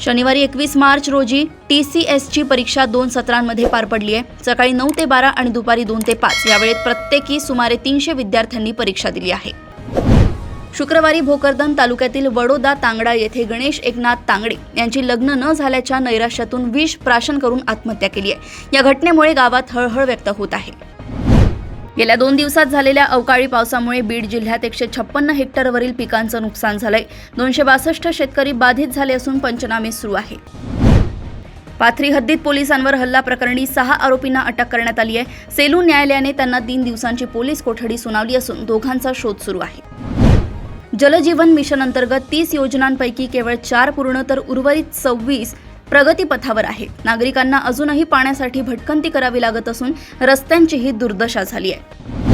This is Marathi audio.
शनिवारी 21 मार्च रोजी TCSची परीक्षा 2 सत्रांमध्ये पार पडली आहे। सकाळी 9 ते 12 आणि दुपारी 2 ते 5 या वेळेत प्रत्येकी सुमारे 300 विद्यार्थ्यांनी परीक्षा दिली आहे। शुक्रवारी भोकरदन तालुक्यातील वडोदा तांगडा येथे गणेश एकनाथ तांगडे यांची लग्न न झाल्याच्या नैराश्यातून विष प्राशन करून आत्महत्या केली आहे। या घटनेमुळे गावात हळहळ व्यक्त होत आहे। गेल्या 2 दिवसात झालेल्या अवकाळी पावसामुळे बीड जिल्ह्यात 156 हेक्टरवरील पिकांचं नुकसान झालंय। 262 शेतकरी बाधित झाले असून पंचनामे सुरू आहे। पाथरी हद्दीत पोलिसांवर हल्ला प्रकरणी 6 आरोपींना अटक करण्यात आली आहे। सेलू न्यायालयाने त्यांना 3 दिवसांची पोलीस कोठडी सुनावली असून दोघांचा शोध सुरू आहे। जलजीवन मिशन अंतर्गत 30 योजनांपैकी केवळ 4 पूर्ण तर उर्वरित 26 प्रगतीपथावर आहेत। नागरिकांना अजूनही पाण्यासाठी भटकंती करावी लागत असून रस्त्यांचीही दुर्दशा झाली आहे।